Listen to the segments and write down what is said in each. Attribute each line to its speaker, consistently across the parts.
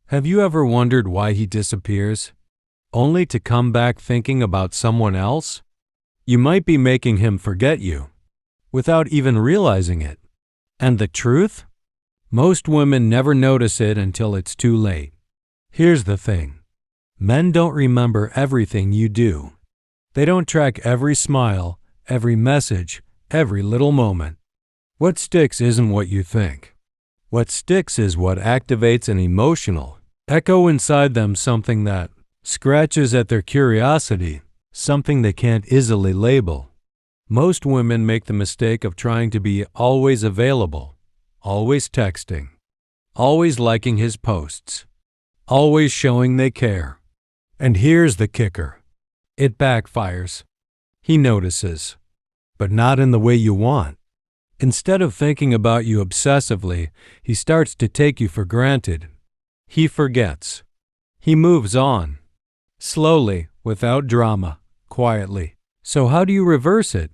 Speaker 1: Have you ever wondered why he disappears, only to come back thinking about someone else? You might be making him forget you, without even realizing it. And the truth? Most women never notice it until it's too late. Here's the thing. Men don't remember everything you do. They don't track every smile, every message, every little moment. What sticks isn't what you think. What sticks is what activates an emotional echo inside them, something that scratches at their curiosity, something they can't easily label. Most women make the mistake of trying to be always available, always texting, always liking his posts, always showing they care. And here's the kicker. It backfires. He notices, but not in the way you want. Instead of thinking about you obsessively, he starts to take you for granted. He forgets. He moves on. Slowly, without drama, quietly. So how do you reverse it?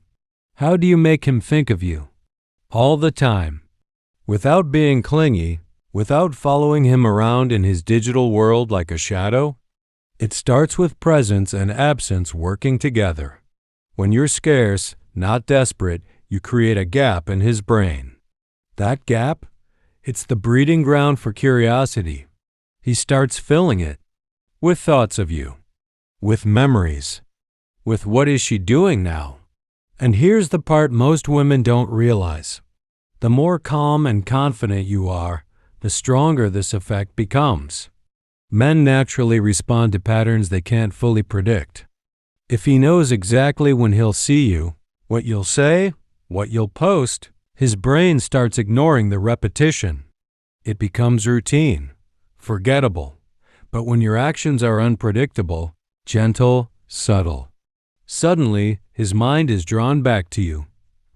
Speaker 1: How do you make him think of you? All the time. Without being clingy, without following him around in his digital world like a shadow? It starts with presence and absence working together. When you're scarce, not desperate, you create a gap in his brain. That gap? It's the breeding ground for curiosity. He starts filling it with thoughts of you, with memories, with what is she doing now? And here's the part most women don't realize. The more calm and confident you are, the stronger this effect becomes. Men naturally respond to patterns they can't fully predict. If he knows exactly when he'll see you, what you'll say, what you'll post, his brain starts ignoring the repetition. It becomes routine, forgettable. But when your actions are unpredictable, gentle, subtle, suddenly his mind is drawn back to you.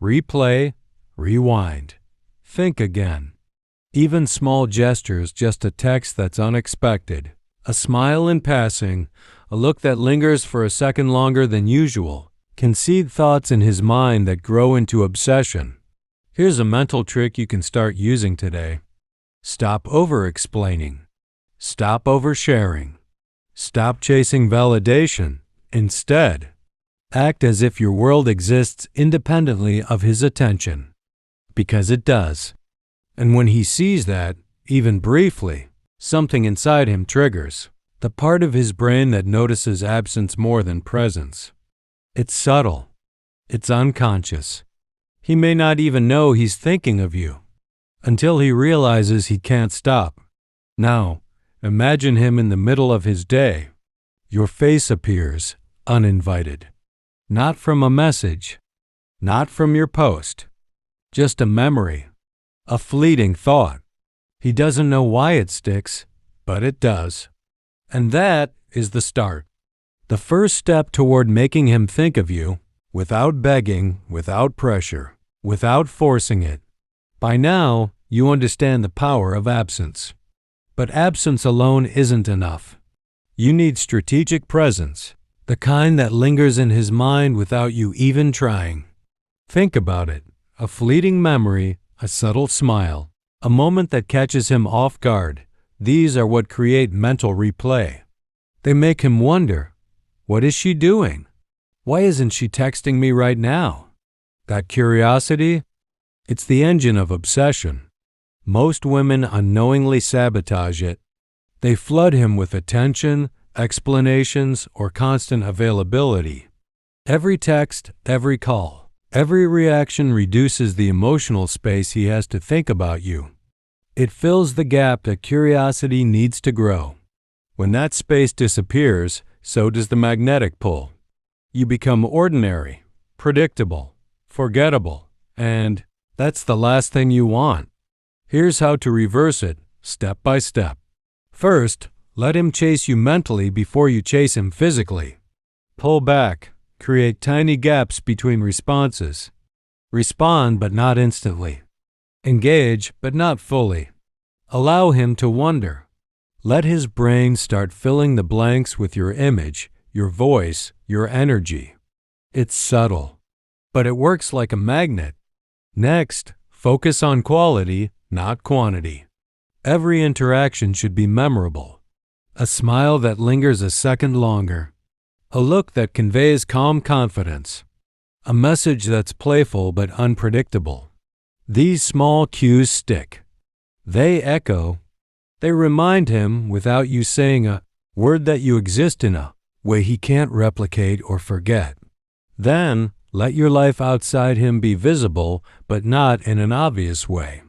Speaker 1: Replay, rewind, think again. Even small gestures, just a text that's unexpected, a smile in passing, a look that lingers for a second longer than usual, can seed thoughts in his mind that grow into obsession. Here's a mental trick you can start using today. Stop overexplaining. Stop oversharing. Stop chasing validation. Instead, act as if your world exists independently of his attention. Because it does. And when he sees that, even briefly, something inside him triggers. The part of his brain that notices absence more than presence. It's subtle. It's unconscious. He may not even know he's thinking of you until he realizes he can't stop. Now, imagine him in the middle of his day. Your face appears uninvited. Not from a message. Not from your post. Just a memory. A fleeting thought. He doesn't know why it sticks, but it does. And that is the start. The first step toward making him think of you, without begging, without pressure, without forcing it. By now, you understand the power of absence. But absence alone isn't enough. You need strategic presence, the kind that lingers in his mind without you even trying. Think about it. A fleeting memory, a subtle smile, a moment that catches him off guard. These are what create mental replay. They make him wonder, what is she doing? Why isn't she texting me right now? That curiosity? It's the engine of obsession. Most women unknowingly sabotage it. They flood him with attention, explanations, or constant availability. Every text, every call. Every reaction reduces the emotional space he has to think about you. It fills the gap that curiosity needs to grow. When that space disappears, so does the magnetic pull. You become ordinary, predictable, forgettable, and that's the last thing you want. Here's how to reverse it, step by step. First, let him chase you mentally before you chase him physically. Pull back. Create tiny gaps between responses. Respond, but not instantly. Engage, but not fully. Allow him to wonder. Let his brain start filling the blanks with your image, your voice, your energy. It's subtle, but it works like a magnet. Next, focus on quality, not quantity. Every interaction should be memorable. A smile that lingers a second longer. A look that conveys calm confidence. A message that's playful but unpredictable. These small cues stick. They echo. They remind him, without you saying a word, that you exist in a way he can't replicate or forget. Then, let your life outside him be visible, but not in an obvious way.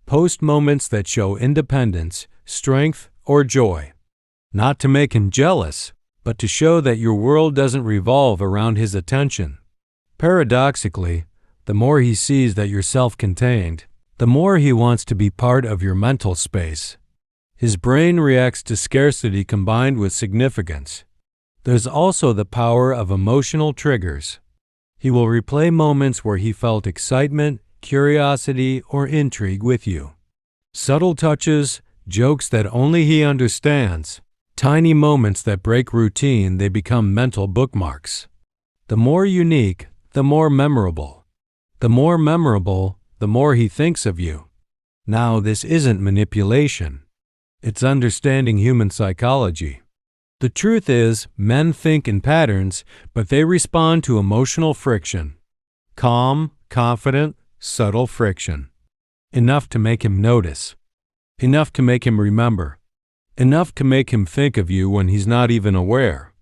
Speaker 1: Post moments that show independence, strength, or joy. Not to make him jealous, but to show that your world doesn't revolve around his attention. Paradoxically, the more he sees that you're self-contained, the more he wants to be part of your mental space. His brain reacts to scarcity combined with significance. There's also the power of emotional triggers. He will replay moments where he felt excitement, curiosity, or intrigue with you. Subtle touches, jokes that only he understands, tiny moments that break routine, they become mental bookmarks. The more unique, the more memorable. The more memorable, the more he thinks of you. Now, this isn't manipulation. It's understanding human psychology. The truth is, men think in patterns, but they respond to emotional friction. Calm, confident, subtle friction. Enough to make him notice. Enough to make him remember. Enough to make him think of you when he's not even aware.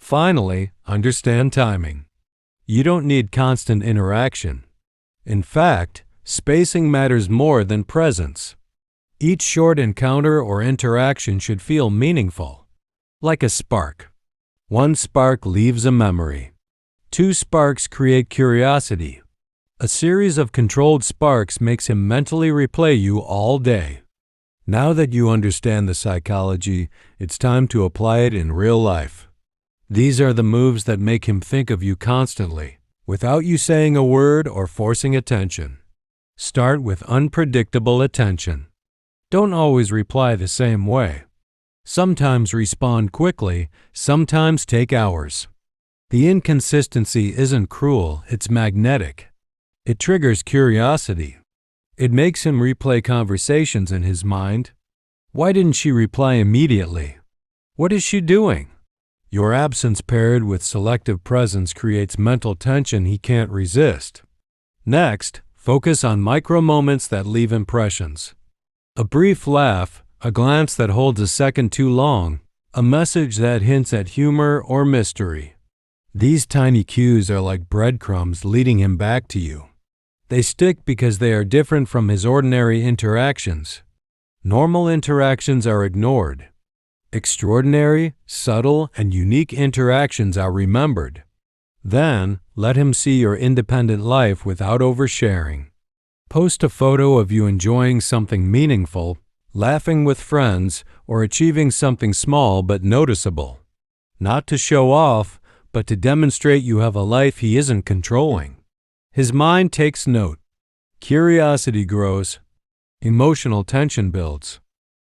Speaker 1: Finally, understand timing. You don't need constant interaction. In fact, spacing matters more than presence. Each short encounter or interaction should feel meaningful. Like a spark. One spark leaves a memory. Two sparks create curiosity. A series of controlled sparks makes him mentally replay you all day. Now that you understand the psychology, it's time to apply it in real life. These are the moves that make him think of you constantly, without you saying a word or forcing attention. Start with unpredictable attention. Don't always reply the same way. Sometimes respond quickly, sometimes take hours. The inconsistency isn't cruel, it's magnetic. It triggers curiosity. It makes him replay conversations in his mind. Why didn't she reply immediately? What is she doing? Your absence paired with selective presence creates mental tension he can't resist. Next, focus on micro moments that leave impressions. A brief laugh, a glance that holds a second too long, a message that hints at humor or mystery. These tiny cues are like breadcrumbs leading him back to you. They stick because they are different from his ordinary interactions. Normal interactions are ignored. Extraordinary, subtle, and unique interactions are remembered. Then, let him see your independent life without oversharing. Post a photo of you enjoying something meaningful, laughing with friends, or achieving something small but noticeable. Not to show off, but to demonstrate you have a life he isn't controlling. His mind takes note. Curiosity grows. Emotional tension builds.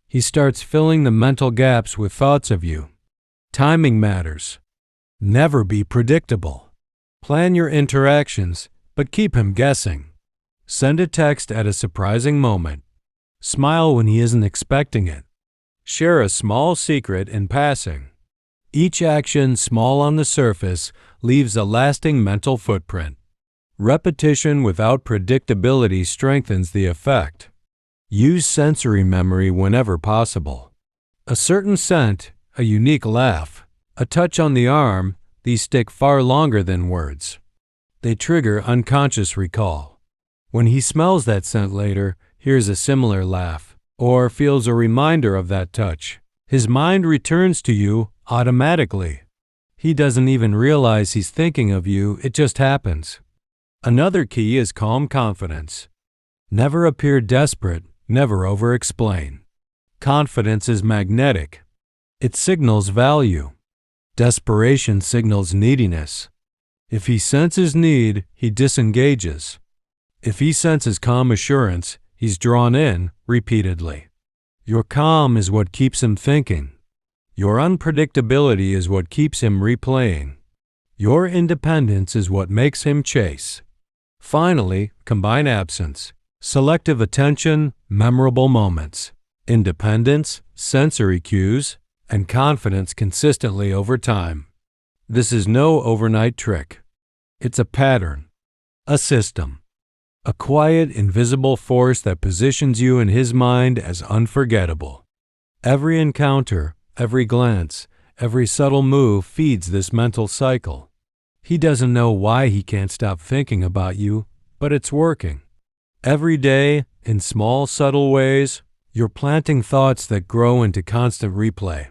Speaker 1: He starts filling the mental gaps with thoughts of you. Timing matters. Never be predictable. Plan your interactions, but keep him guessing. Send a text at a surprising moment. Smile when he isn't expecting it. Share a small secret in passing. Each action, small on the surface, leaves a lasting mental footprint. Repetition without predictability strengthens the effect. Use sensory memory whenever possible. A certain scent, a unique laugh, a touch on the arm, these stick far longer than words. They trigger unconscious recall. When he smells that scent later, hears a similar laugh, or feels a reminder of that touch, his mind returns to you automatically. He doesn't even realize he's thinking of you, it just happens. Another key is calm confidence. Never appear desperate, never overexplain. Confidence is magnetic. It signals value. Desperation signals neediness. If he senses need, he disengages. If he senses calm assurance, he's drawn in repeatedly. Your calm is what keeps him thinking. Your unpredictability is what keeps him replaying. Your independence is what makes him chase. Finally, combine absence, selective attention, memorable moments. independence, sensory cues, and confidence consistently over time. This is no overnight trick. It's a pattern, a system, a quiet, invisible force that positions you in his mind as unforgettable. Every encounter, every glance, every subtle move feeds this mental cycle. He doesn't know why he can't stop thinking about you, but it's working. Every day, in small, subtle ways, you're planting thoughts that grow into constant replay.